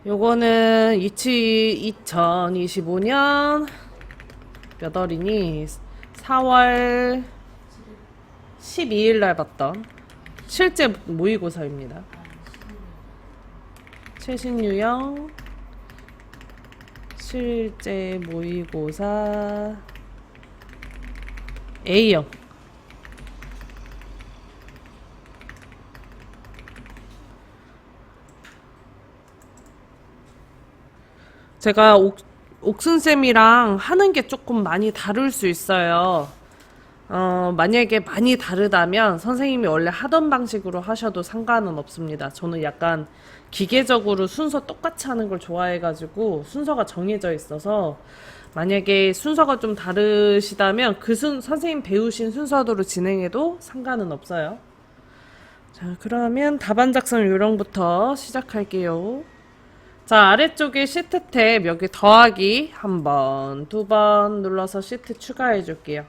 요거는 2025년 몇 월이니? 4월 12일 날 봤던 실제 모의고사입니다. 최신 유형 실제 모의고사 A형. 제가 옥순쌤이랑 하는 게 조금 많이 다를 수 있어요. 만약에 많이 다르다면 선생님이 원래 하던 방식으로 하셔도 상관은 없습니다. 저는 약간 기계적으로 순서 똑같이 하는 걸 좋아해가지고 순서가 정해져 있어서 만약에 순서가 좀 다르시다면 선생님 배우신 순서대로 진행해도 상관은 없어요. 자, 그러면 답안 작성 요령부터 시작할게요. 자, 아래쪽에 시트 탭 여기 더하기 한 번, 두 번 눌러서 시트 추가해 줄게요.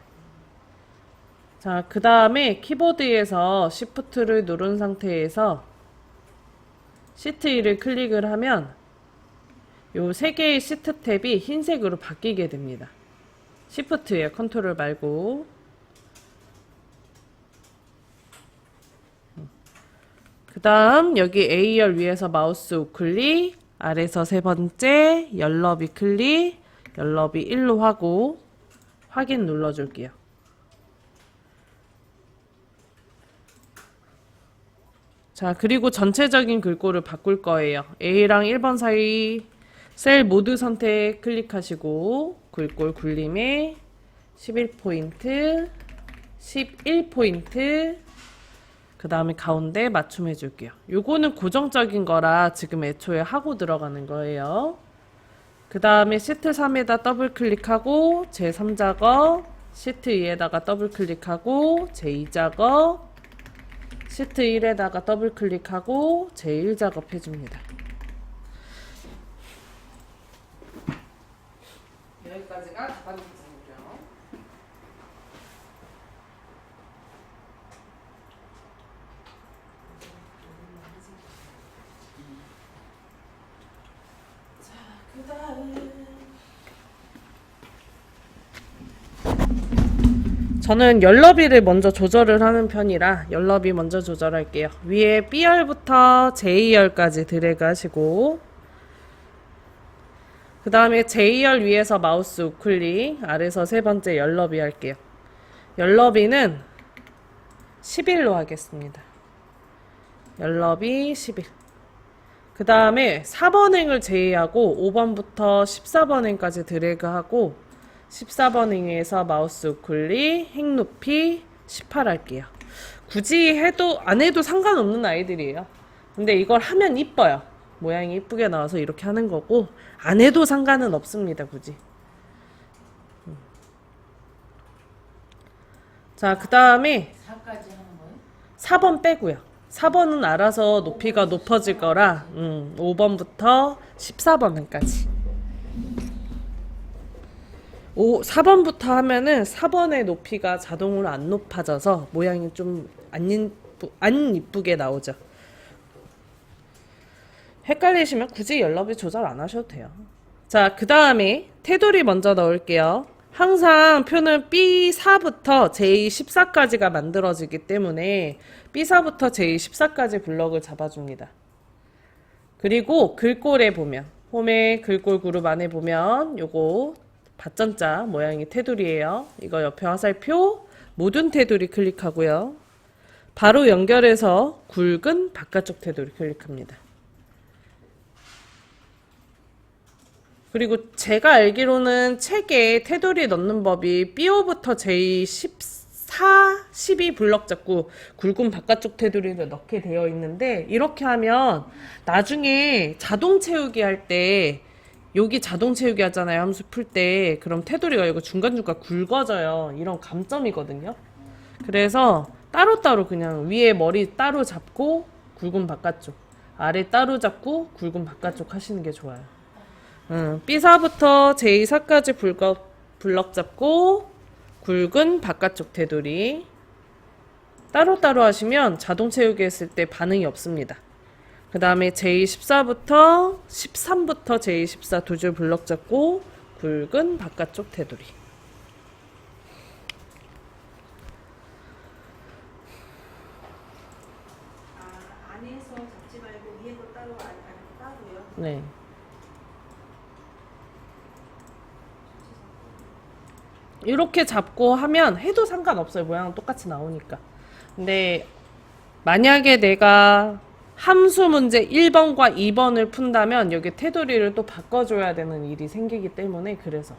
자, 그 다음에 키보드에서 Shift를 누른 상태에서 시트 2를 클릭을 하면 요 세 개의 시트 탭이 흰색으로 바뀌게 됩니다. Shift예요. 컨트롤 말고. 그 다음 여기 A열 위에서 마우스 우클릭, 아래서 세 번째 열너비 클릭, 열너비 1로 하고 확인 눌러줄게요. 자, 그리고 전체적인 글꼴을 바꿀 거예요. A랑 1번 사이 셀 모두 선택 클릭하시고 글꼴 굴림에 11포인트, 11포인트, 그 다음에 가운데 맞춤해 줄게요. 요거는 고정적인 거라 지금 애초에 하고 들어가는 거예요. 그 다음에 시트 3에다 더블 클릭하고 제3작업, 시트 2에다가 더블 클릭하고 제2작업, 시트 1에다가 더블 클릭하고 제1작업 해줍니다. 여기까지가 답안 작성이고요. 자, 그 다음 저는 열너비를 먼저 조절을 하는 편이라 열너비 먼저 조절할게요. 위에 B열부터 J열까지 드래그 하시고 그 다음에 J열 위에서 마우스 우클릭, 아래서 세 번째 열너비 할게요. 열너비는 11로 하겠습니다. 열너비 11. 그 다음에 4번행을 제외하고 5번부터 14번행까지 드래그하고 14번행에서 마우스 우클릭, 행 높이 18 할게요. 굳이 안 해도 상관없는 아이들이에요. 근데 이걸 하면 이뻐요. 모양이 이쁘게 나와서 이렇게 하는 거고 안 해도 상관은 없습니다. 굳이. 자, 그 다음에 4까지 하는 거예요? 4번 빼고요. 4번은 알아서 높이가 높아질 거라 5번부터 14번까지 4번부터 하면은 4번의 높이가 자동으로 안 높아져서 모양이 좀 안 이쁘게 나오죠. 헷갈리시면 굳이 열너비 조절 안 하셔도 돼요. 자, 그 다음에 테두리 먼저 넣을게요. 항상 표는 B4부터 J14까지가 만들어지기 때문에 B4부터 J14까지 블럭을 잡아줍니다. 그리고 글꼴에 보면 홈의 글꼴 그룹 안에 보면 요거 밭전자 모양이 테두리예요. 이거 옆에 화살표 모든 테두리 클릭하고요. 바로 연결해서 굵은 바깥쪽 테두리 클릭합니다. 그리고 제가 알기로는 책에 테두리 넣는 법이 B5부터 J14, 12 블럭 잡고 굵은 바깥쪽 테두리를 넣게 되어 있는데 이렇게 하면 나중에 자동 채우기 할 때 여기 자동 채우기 하잖아요. 함수 풀 때. 그럼 테두리가 이거 중간중간 굵어져요. 이런 감점이거든요. 그래서 따로따로 그냥 위에 머리 따로 잡고 굵은 바깥쪽, 아래 따로 잡고 굵은 바깥쪽 하시는 게 좋아요. B4부터 J4까지 블럭 잡고 굵은 바깥쪽 테두리 따로따로 하시면 자동 채우기 했을 때 반응이 없습니다. 그 다음에 J14부터 13부터 J14 두 줄 블럭 잡고 굵은 바깥쪽 테두리. 안에서 잡지 말고 위에 거 따로 아래 거 따로요. 네. 이렇게 잡고 하면 해도 상관없어요. 모양은 똑같이 나오니까. 근데 만약에 내가 함수 문제 1번과 2번을 푼다면 여기 테두리를 또 바꿔줘야 되는 일이 생기기 때문에 그래서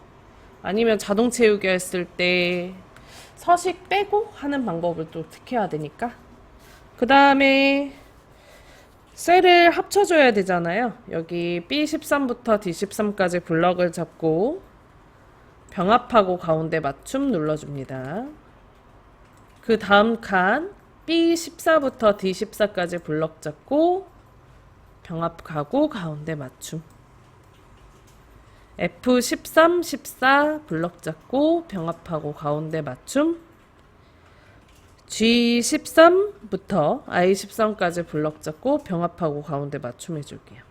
아니면 자동 채우기 했을 때 서식 빼고 하는 방법을 또 택해야 되니까 그 다음에 셀을 합쳐줘야 되잖아요. 여기 B13부터 D13까지 블럭을 잡고 병합하고 가운데 맞춤 눌러줍니다. 그 다음 칸 B14부터 D14까지 블럭 잡고 병합하고 가운데 맞춤. F13, 14 블럭 잡고 병합하고 가운데 맞춤. G13부터 I13까지 블럭 잡고 병합하고 가운데 맞춤 해줄게요.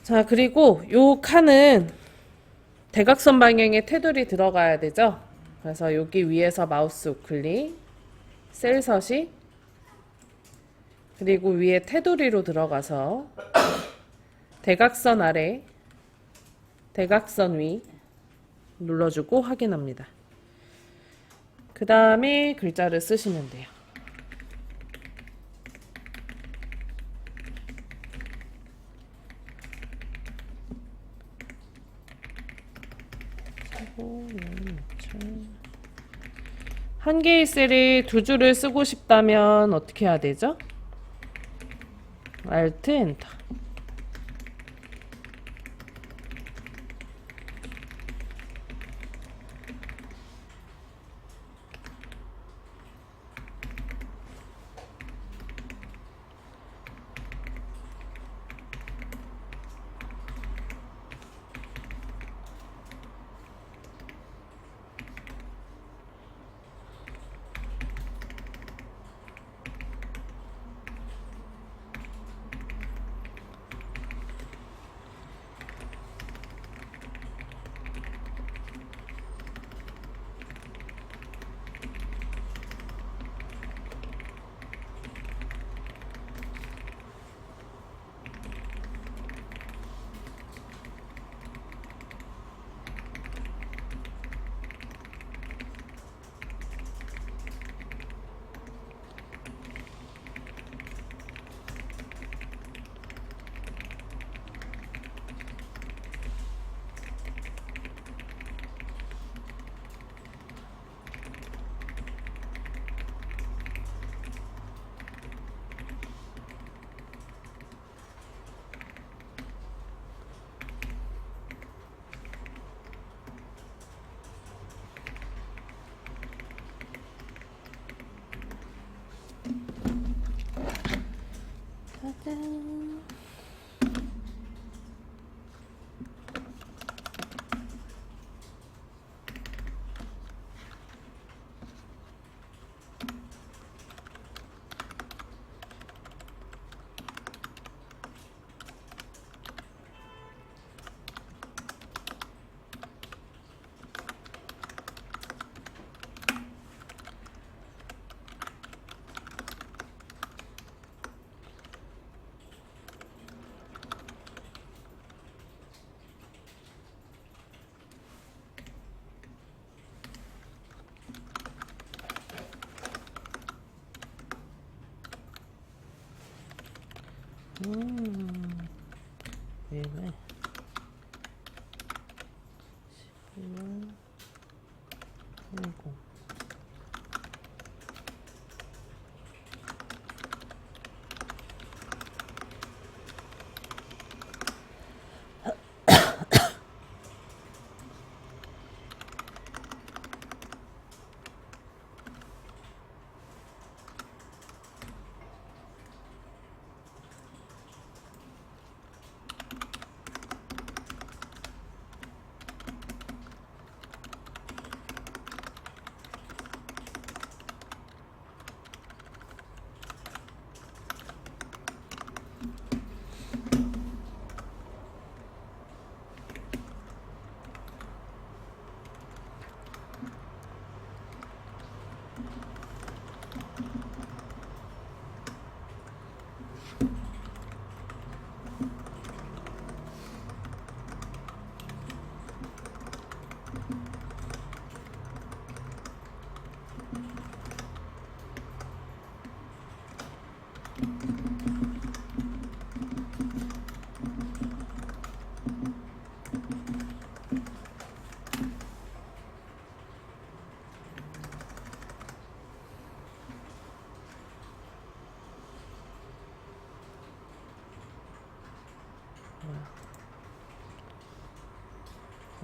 자, 그리고 요 칸은 대각선 방향의 테두리 들어가야 되죠? 그래서 여기 위에서 마우스 우클릭, 셀 서식, 그리고 위에 테두리로 들어가서 대각선 아래, 대각선 위 눌러주고 확인합니다. 그 다음에 글자를 쓰시면 돼요. 한 개의 셀에 두 줄을 쓰고 싶다면 어떻게 해야 되죠? Alt 엔터. 짜잔. 얘네 11, 10.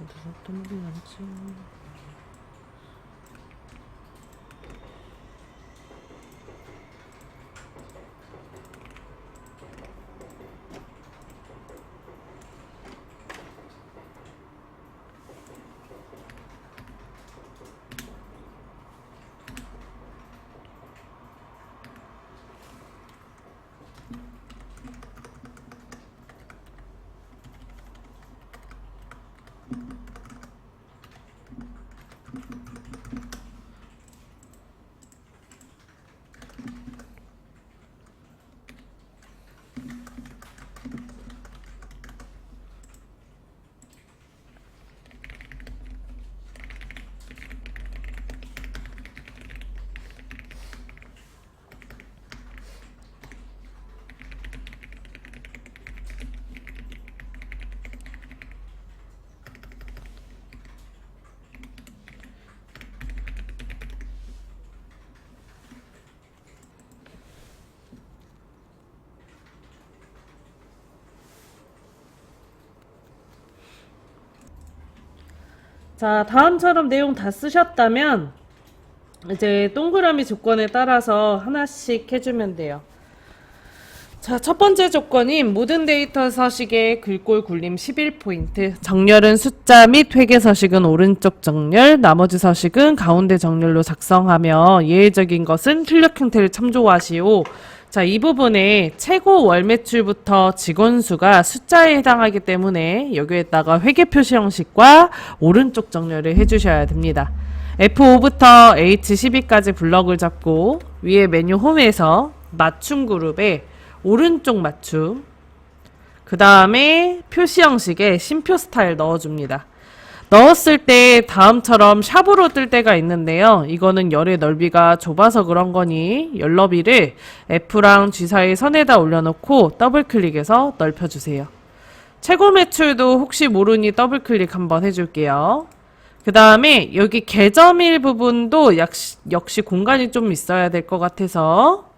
어디서 또 물이 남지? 자, 다음처럼 내용 다 쓰셨다면 이제 동그라미 조건에 따라서 하나씩 해주면 돼요. 자, 첫 번째 조건인 모든 데이터 서식의 글꼴 굴림 11포인트. 정렬은 숫자 및 회계 서식은 오른쪽 정렬, 나머지 서식은 가운데 정렬로 작성하며 예외적인 것은 출력 형태를 참조하시오. 자, 이 부분에 최고 월 매출부터 직원 수가 숫자에 해당하기 때문에 여기에다가 회계 표시 형식과 오른쪽 정렬을 해주셔야 됩니다. F5부터 H12까지 블럭을 잡고 위에 메뉴 홈에서 맞춤 그룹에 오른쪽 맞춤, 그 다음에 표시 형식에 심표 스타일 넣어줍니다. 넣었을 때 다음처럼 샵으로 뜰 때가 있는데요. 이거는 열의 넓이가 좁아서 그런 거니 열 너비를 F랑 G 사이 선에다 올려놓고 더블 클릭해서 넓혀주세요. 최고 매출도 혹시 모르니 더블 클릭 한번 해줄게요. 그 다음에 여기 계점일 부분도 역시 공간이 좀 있어야 될 것 같아서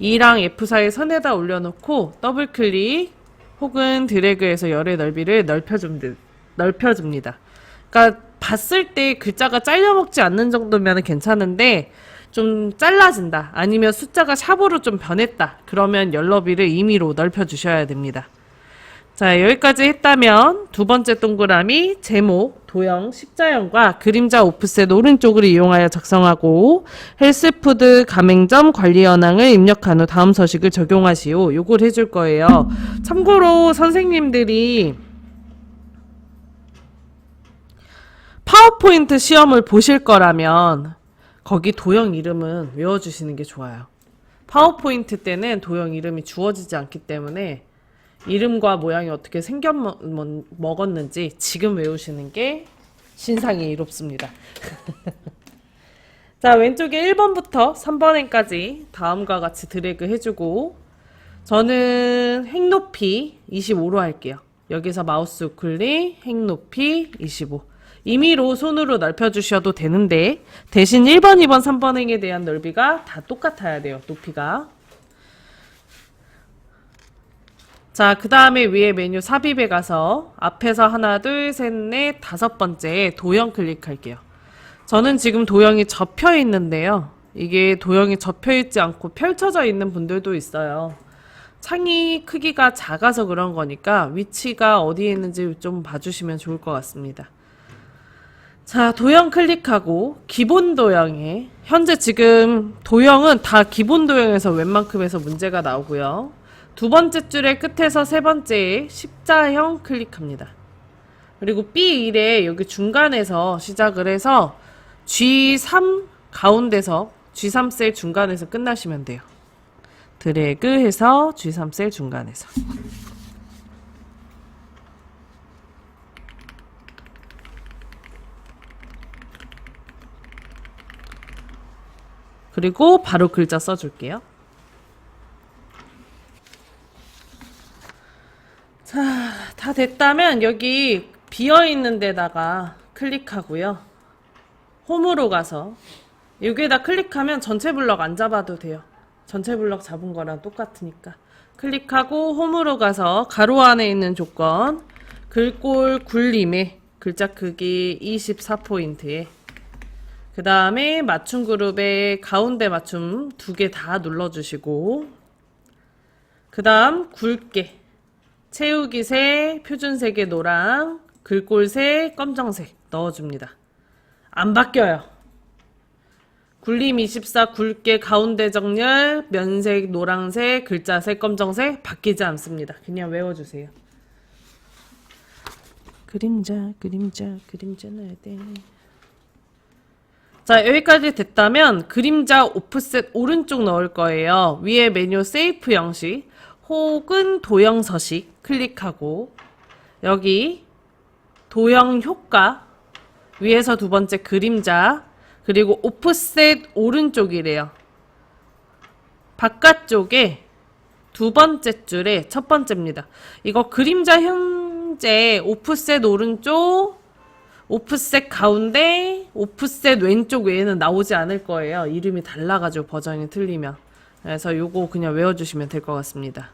E랑 F 사이 선에다 올려놓고 더블 클릭 혹은 드래그해서 열의 넓이를 넓혀줍니다. 그러니까 봤을 때 글자가 잘려먹지 않는 정도면 괜찮은데 좀 잘라진다 아니면 숫자가 샵으로 좀 변했다 그러면 열 너비를 임의로 넓혀주셔야 됩니다. 자, 여기까지 했다면 두 번째 동그라미 제목, 도형, 십자형과 그림자 오프셋 오른쪽을 이용하여 작성하고 헬스푸드 가맹점 관리 현황을 입력한 후 다음 서식을 적용하시오. 요걸 해줄 거예요. 참고로 선생님들이 파워포인트 시험을 보실 거라면 거기 도형 이름은 외워주시는 게 좋아요. 파워포인트 때는 도형 이름이 주어지지 않기 때문에 이름과 모양이 어떻게 생겨 먹었는지 지금 외우시는 게 신상이 이롭습니다. 자, 왼쪽에 1번부터 3번에까지 다음과 같이 드래그 해주고 저는 행 높이 25로 할게요. 여기서 마우스 우클릭 행 높이 25 임의로 손으로 넓혀주셔도 되는데 대신 1번, 2번, 3번 행에 대한 넓이가 다 똑같아야 돼요. 높이가. 자, 그 다음에 위에 메뉴 삽입에 가서 앞에서 하나, 둘, 셋, 넷, 다섯 번째 도형 클릭할게요. 저는 지금 도형이 접혀 있는데요. 이게 도형이 접혀 있지 않고 펼쳐져 있는 분들도 있어요. 창이 크기가 작아서 그런 거니까 위치가 어디에 있는지 좀 봐주시면 좋을 것 같습니다. 자, 도형 클릭하고 기본 도형에 현재 지금 도형은 다 기본 도형에서 웬만큼에서 문제가 나오고요. 두 번째 줄의 끝에서 세 번째에 십자형 클릭합니다. 그리고 B1에 여기 중간에서 시작을 해서 G3 가운데서 G3 셀 중간에서 끝나시면 돼요. 드래그 해서 G3 셀 중간에서. 그리고 바로 글자 써줄게요. 다 됐다면 여기 비어있는 데다가 클릭하고요. 홈으로 가서 여기에다 클릭하면 전체 블럭 안 잡아도 돼요. 전체 블럭 잡은 거랑 똑같으니까. 클릭하고 홈으로 가서 가로 안에 있는 조건 글꼴 굴림에 글자 크기 24포인트에 그 다음에 맞춤 그룹에 가운데 맞춤 2개 다 눌러주시고 그 다음 굵게 채우기색, 표준색의 노랑, 글꼴색, 검정색 넣어줍니다. 안 바뀌어요. 굴림 24 굵게 가운데 정렬 면색 노랑색 글자색 검정색 바뀌지 않습니다. 그냥 외워주세요. 그림자 넣어야 돼. 자, 여기까지 됐다면 그림자 오프셋 오른쪽 넣을 거예요. 위에 메뉴 세이프 형식 혹은 도형 서식 클릭하고 여기 도형 효과 위에서 두 번째 그림자 그리고 오프셋 오른쪽이래요. 바깥쪽에 두 번째 줄에 첫 번째입니다. 이거 그림자 현재 오프셋 오른쪽, 오프셋 가운데, 오프셋 왼쪽 외에는 나오지 않을 거예요. 이름이 달라가지고 버전이 틀리면. 그래서 요거 그냥 외워주시면 될 것 같습니다.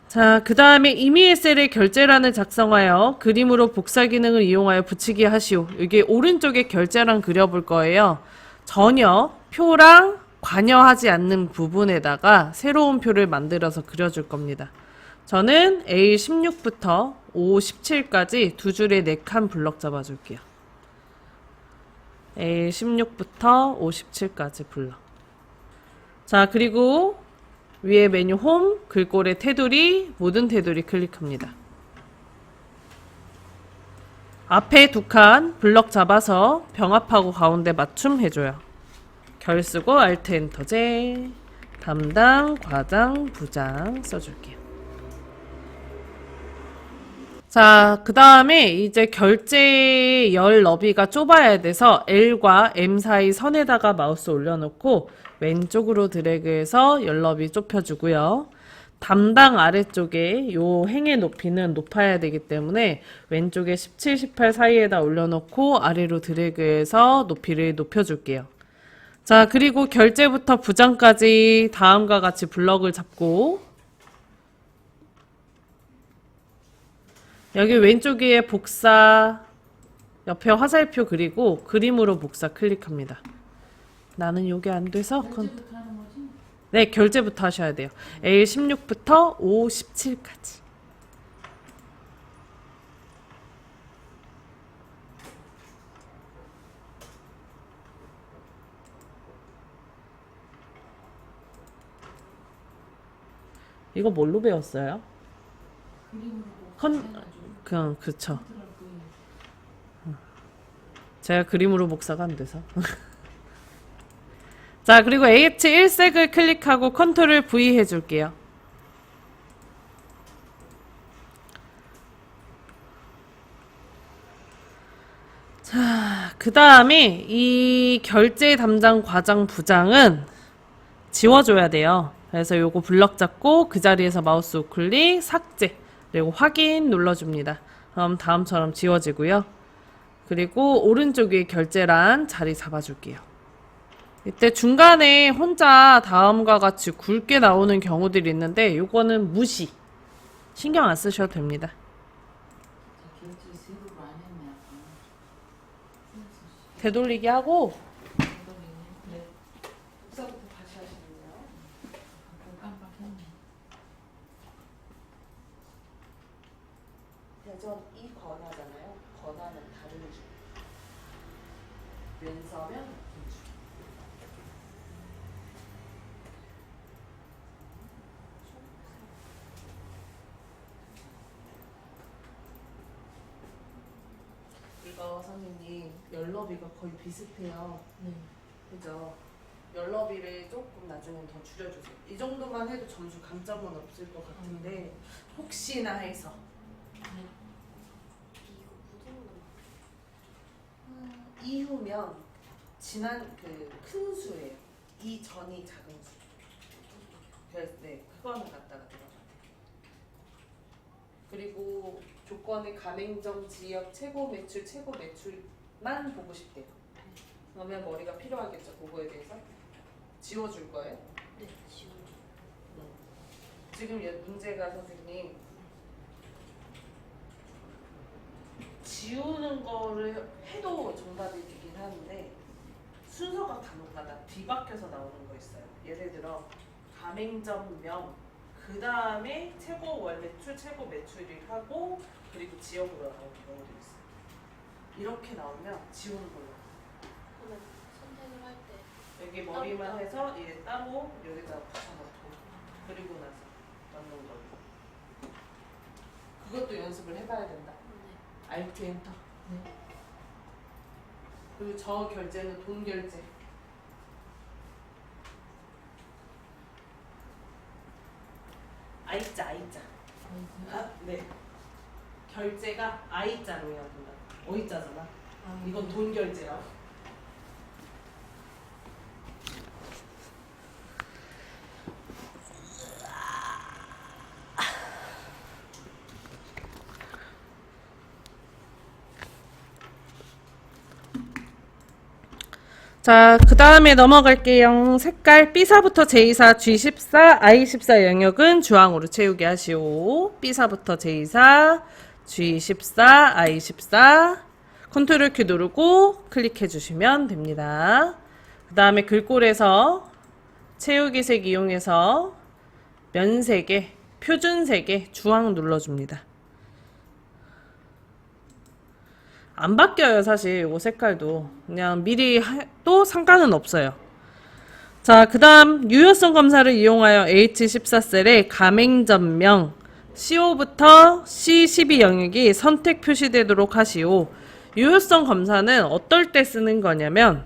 자, 그 다음에 임의의 셀에 결제란을 작성하여 그림으로 복사 기능을 이용하여 붙이기 하시오. 여기 오른쪽에 결제란 그려볼 거예요. 전혀 표랑 관여하지 않는 부분에다가 새로운 표를 만들어서 그려줄 겁니다. 저는 A16부터 O17까지 두 줄에 4칸 블럭 잡아줄게요. A16부터 O17까지 블럭. 자, 그리고 위에 메뉴 홈, 글꼴의 테두리, 모든 테두리 클릭합니다. 앞에 2칸 블럭 잡아서 병합하고 가운데 맞춤 해줘요. 결 쓰고 Alt 엔터 J 담당, 과장, 부장 써줄게요. 자, 그 다음에 이제 결제 열 너비가 좁아야 돼서 L과 M 사이 선에다가 마우스 올려놓고 왼쪽으로 드래그해서 열 너비 좁혀주고요. 담당 아래쪽에 요 행의 높이는 높아야 되기 때문에 왼쪽에 17, 18 사이에다 올려놓고 아래로 드래그해서 높이를 높여줄게요. 자, 그리고 결제부터 부장까지 다음과 같이 블럭을 잡고 여기 왼쪽 위에 복사 옆에 화살표 그리고 그림으로 복사 클릭합니다. 나는 요게 안 돼서 네, 결제부터 하셔야 돼요. A16부터 O17까지. 이거 뭘로 배웠어요? 그냥 그쵸. 제가 그림으로 복사가 안 돼서. 자, 그리고 AH1색을 클릭하고 컨트롤 V 해줄게요. 자, 그 다음에 이 결제 담당 과장 부장은 지워줘야 돼요. 그래서 요거 블럭 잡고 그 자리에서 마우스 우클릭 삭제 그리고 확인 눌러줍니다. 그럼 다음처럼 지워지고요. 그리고 오른쪽 위에 결제란 자리 잡아줄게요. 이때 중간에 혼자 다음과 같이 굵게 나오는 경우들이 있는데 요거는 무시 신경 안 쓰셔도 됩니다. 되돌리기 하고 복사부터 다시 하시는데요. 대전 이 권하잖아요. 권하는 다른 줄. 왼서면 빈줄. 이거 선생님 열너비가 거의 비슷해요. 네. 그죠? 열너비를 조금 나중에 더 줄여주세요. 이 정도만 해도 점수 감점은 없을 것 같은데 혹시나 해서. 이후면 지난 그 큰 수예요. 이 전이 작은 수. 그래서 네, 그거는 갖다가 들어가요. 그리고 조건의 가맹점 지역 최고 매출만 보고 싶대요. 그러면 머리가 필요하겠죠. 그거에 대해서 지워줄 거예요. 네, 지금. 지금 문제가 선생님 지우는 거를 해도 정답이 되긴 하는데 순서가 간혹가다 뒤바뀌어서 나오는 거 있어요. 예를 들어 가맹점명 그 다음에 최고 월매출, 최고 매출을 하고 그리고 지역으로 나오는 경우도 있어요. 이렇게 나오면 지우는 걸로. 그러면 선택을 할 때. 여기 머리만 해서 얘 따로 여기다 붙여놓고 그리고 나서 넣는 걸로. 그것도 연습을 해봐야 된다. 네. Alt 엔터. 그리고 저 결제는 돈 결제. I자. 아, 네. 결제가 I자로 해야 된다. O자잖아. 이건 돈 결제라고. 자, 그 다음에 넘어갈게요. 색깔 B사부터 J4, G14, I14 영역은 주황으로 채우게 하시오. B사부터 J4, G14, I14 컨트롤 키 누르고 클릭해 주시면 됩니다. 그 다음에 글꼴에서 채우기색 이용해서 면색에, 표준색에 주황 눌러줍니다. 안 바뀌어요, 사실. 이거 색깔도. 그냥 미리 해도 상관은 없어요. 자, 그 다음 유효성 검사를 이용하여 H14셀에 가맹점명 CO 부터 C12 영역이 선택 표시되도록 하시오. 유효성 검사는 어떨 때 쓰는 거냐면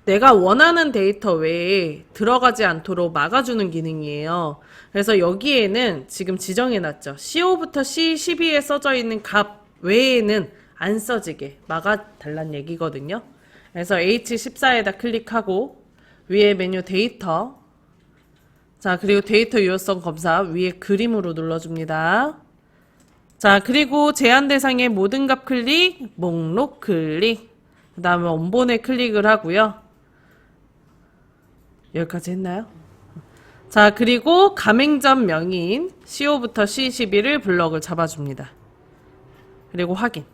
내가 원하는 데이터 외에 들어가지 않도록 막아주는 기능이에요. 그래서 여기에는 지금 지정해놨죠. CO 부터 C12에 써져 있는 값 외에는 안 써지게 막아달란 얘기거든요. 그래서 H14에다 클릭하고 위에 메뉴 데이터, 자 그리고 데이터 유효성 검사 위에 그림으로 눌러줍니다. 자 그리고 제한 대상의 모든 값 클릭, 목록 클릭, 그 다음에 원본에 클릭을 하고요. 여기까지 했나요? 자 그리고 가맹점 명인 CO부터 C12를 블럭을 잡아줍니다. 그리고 확인.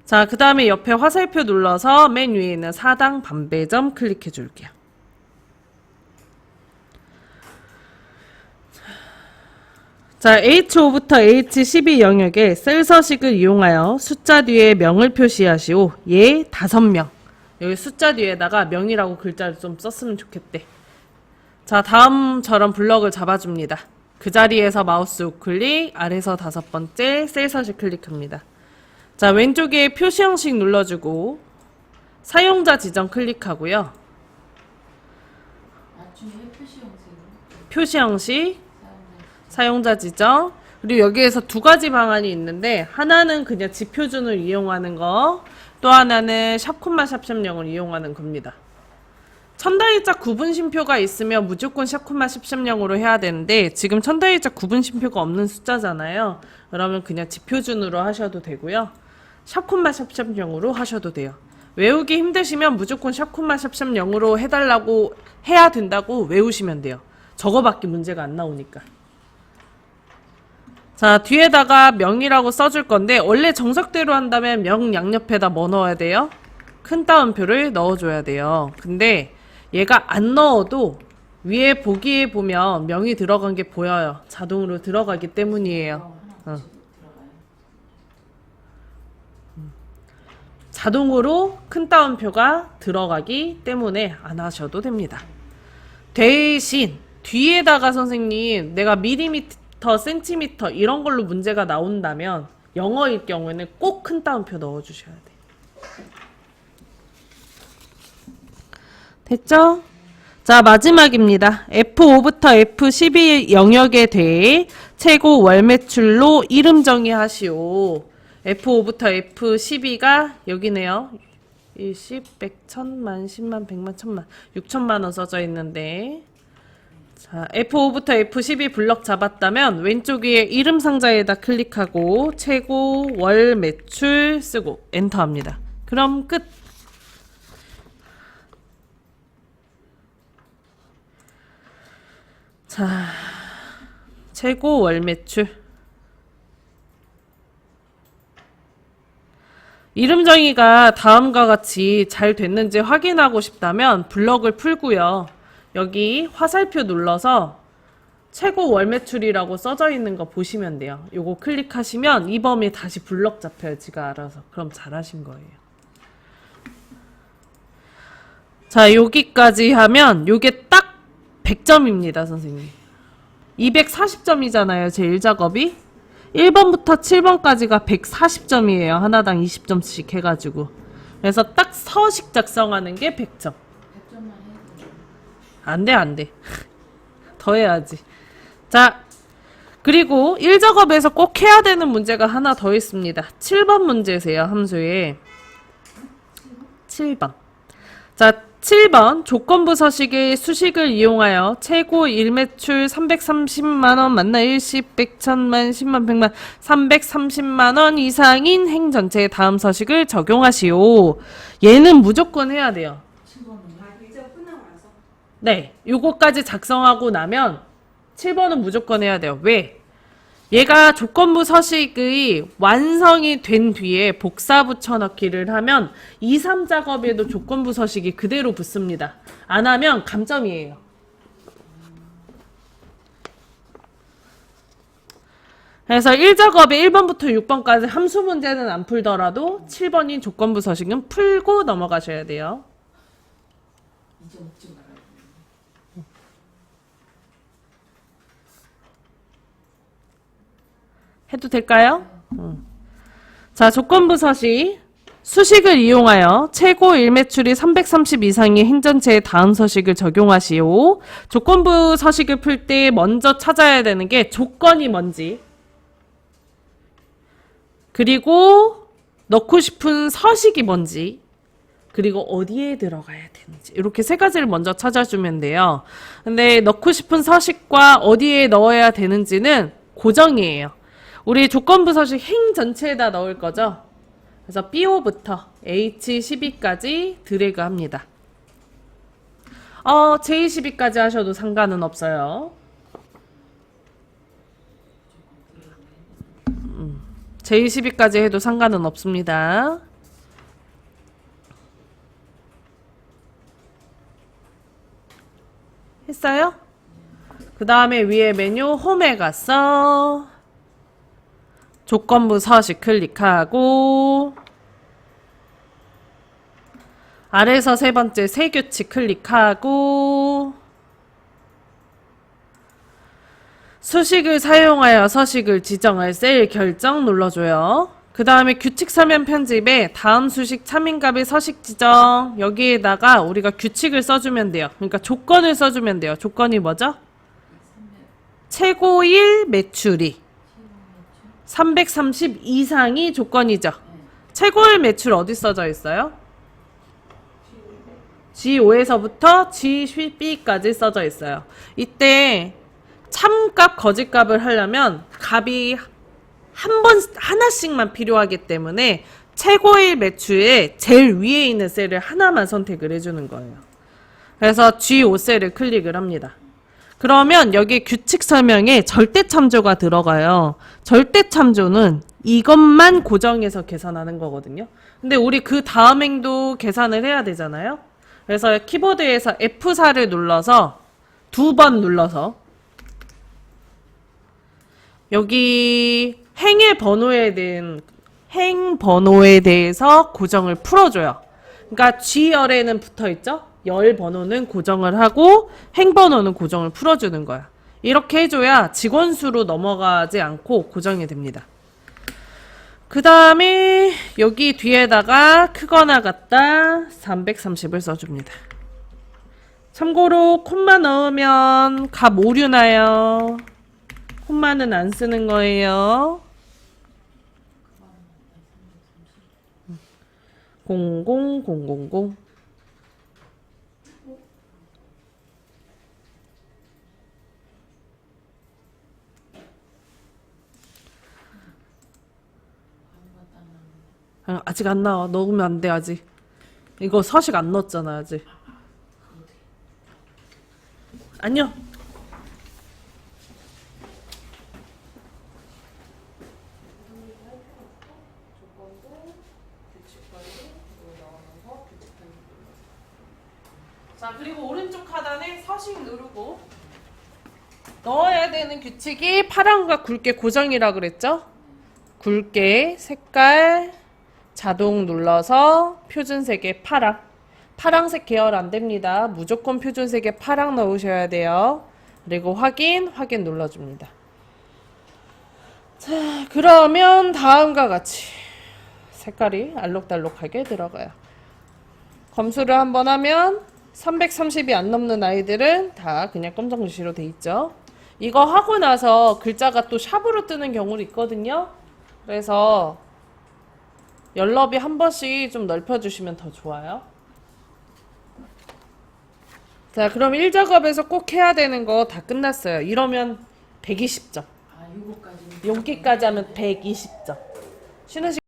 자 그 다음에 옆에 화살표 눌러서 맨 위에 있는 사당 반배점 클릭해 줄게요. 자 H5부터 H12 영역에 셀 서식을 이용하여 숫자 뒤에 명을 표시하시오. 얘 5명. 여기 숫자 뒤에다가 명이라고 글자를 좀 썼으면 좋겠대. 자 다음처럼 블럭을 잡아줍니다. 그 자리에서 마우스 우클릭, 아래서 5번째 셀 서식 클릭합니다. 자 왼쪽에 표시 형식 눌러주고 사용자 지정 클릭하고요. 나중에 표시 형식으로. 표시 형식, 사용자 지정, 그리고 여기에서 두 가지 방안이 있는데 하나는 그냥 지표준을 이용하는 거, 또 하나는 샵콤마 샵샵0을 이용하는 겁니다. 천단일자 구분 쉼표가 있으면 무조건 샵콤마 샵샵0으로 해야 되는데 지금 천단일자 구분 쉼표가 없는 숫자잖아요. 그러면 그냥 지표준으로 하셔도 되고요. 샵콤마 샵샵0으로 하셔도 돼요. 외우기 힘드시면 무조건 샵콤마 샵샵0으로 해달라고 해야 된다고 외우시면 돼요. 저거밖에 문제가 안 나오니까. 자 뒤에다가 명이라고 써줄 건데 원래 정석대로 한다면 명 양옆에다 뭐 넣어야 돼요? 큰 따옴표를 넣어줘야 돼요. 근데 얘가 안 넣어도 위에 보기에 보면 명이 들어간 게 보여요. 자동으로 들어가기 때문이에요. 자동으로 큰 따옴표가 들어가기 때문에 안 하셔도 됩니다. 대신 뒤에다가 선생님 내가 밀리미터, 센티미터 이런 걸로 문제가 나온다면 영어일 경우에는 꼭 큰 따옴표 넣어주셔야 돼요. 됐죠? 자 마지막입니다. F5부터 F12 영역에 대해 최고 월매출로 이름 정의하시오. F5부터 F12가 여기네요. 10, 100, 1000만, 10만, 100만, 1000만 6천만원 써져 있는데 자, F5부터 F12 블럭 잡았다면 왼쪽 위에 이름 상자에다 클릭하고 최고 월 매출 쓰고 엔터 합니다. 그럼 끝. 자, 최고 월 매출. 이름 정의가 다음과 같이 잘 됐는지 확인하고 싶다면 블럭을 풀고요. 여기 화살표 눌러서 최고 월 매출이라고 써져 있는 거 보시면 돼요. 요거 클릭하시면 이 범위 다시 블럭 잡혀요. 지가 알아서. 그럼 잘하신 거예요. 자, 여기까지 하면 요게 딱 100점입니다, 선생님. 240점이잖아요, 제 1작업이. 1번부터 7번까지가 140점이에요. 하나당 20점씩 해가지고. 그래서 딱 서식 작성하는 게 100점. 안 돼, 안 돼. 더 해야지. 자, 그리고 1작업에서 꼭 해야 되는 문제가 하나 더 있습니다. 7번 문제세요, 함수에. 7번. 자, 7번 조건부 서식의 수식을 이용하여 최고 일매출 330만원 만나 일십 100천만 10만 100만 330만원 이상인 행 전체의 다음 서식을 적용하시오. 얘는 무조건 해야 돼요. 이제 끝나고 나서. 네, 요거까지 작성하고 나면 7번은 무조건 해야 돼요. 왜? 얘가 조건부 서식의 완성이 된 뒤에 복사 붙여넣기를 하면 2, 3작업에도 조건부 서식이 그대로 붙습니다. 안 하면 감점이에요. 그래서 1작업에 1번부터 6번까지 함수 문제는 안 풀더라도 7번인 조건부 서식은 풀고 넘어가셔야 돼요. 해도 될까요? 자, 조건부 서식. 수식을 이용하여 최고 일매출이 330 이상의 행전체의 다음 서식을 적용하시오. 조건부 서식을 풀 때 먼저 찾아야 되는 게 조건이 뭔지, 그리고 넣고 싶은 서식이 뭔지, 그리고 어디에 들어가야 되는지 이렇게 세 가지를 먼저 찾아주면 돼요. 근데 넣고 싶은 서식과 어디에 넣어야 되는지는 고정이에요. 우리 조건부 서식 행 전체에다 넣을 거죠. 그래서 B5부터 H12까지 드래그 합니다. J12까지 하셔도 상관은 없어요. J12까지 해도 상관은 없습니다. 했어요? 그 다음에 위에 메뉴 홈에 가서 조건부 서식 클릭하고 아래서 세 번째 새 규칙 클릭하고 수식을 사용하여 서식을 지정할 셀 결정 눌러줘요. 그 다음에 규칙 설명 편집에 다음 수식 참인값의 서식 지정 여기에다가 우리가 규칙을 써주면 돼요. 그러니까 조건을 써주면 돼요. 조건이 뭐죠? 최고일 매출이 330 이상이 조건이죠. 최고일 매출 어디 써져 있어요? G5에서부터 G12까지 써져 있어요. 이때 참값, 거짓값을 하려면 값이 하나씩만 필요하기 때문에 최고일 매출에 제일 위에 있는 셀을 하나만 선택을 해주는 거예요. 그래서 G5셀을 클릭을 합니다. 그러면 여기 규칙 설명에 절대 참조가 들어가요. 절대 참조는 이것만 고정해서 계산하는 거거든요. 근데 우리 그 다음 행도 계산을 해야 되잖아요. 그래서 키보드에서 F4를 눌러서 2번 눌러서 여기 행 번호에 대해서 고정을 풀어줘요. 그러니까 G열에는 붙어있죠? 열 번호는 고정을 하고 행 번호는 고정을 풀어주는 거야. 이렇게 해줘야 직원 수로 넘어가지 않고 고정이 됩니다. 그 다음에 여기 뒤에다가 크거나 같다 330을 써줍니다. 참고로 콤마 넣으면 값 오류 나요. 콤마는 안 쓰는 거예요. 00000 아직 안 나와. 넣으면 안 돼, 아직. 이거 서식 안 넣었잖아, 아직. 안녕. 자, 그리고 오른쪽 하단에 서식 누르고 넣어야 되는 규칙이 파랑과 굵게 고정이라 그랬죠? 굵게 색깔 자동 눌러서 표준색의 파랑. 파랑색 계열 안 됩니다. 무조건 표준색의 파랑 넣으셔야 돼요. 그리고 확인 눌러줍니다. 자, 그러면 다음과 같이 색깔이 알록달록하게 들어가요. 검수를 한번 하면 330이 안 넘는 아이들은 다 그냥 검정 글씨로 돼 있죠. 이거 하고 나서 글자가 또 샵으로 뜨는 경우도 있거든요. 그래서 열너비 한 번씩 좀 넓혀주시면 더 좋아요. 자, 그럼 1작업에서 꼭 해야 되는 거 다 끝났어요. 이러면 120점. 아, 요거까지. 여기까지 하면 120점. 쉬는 시간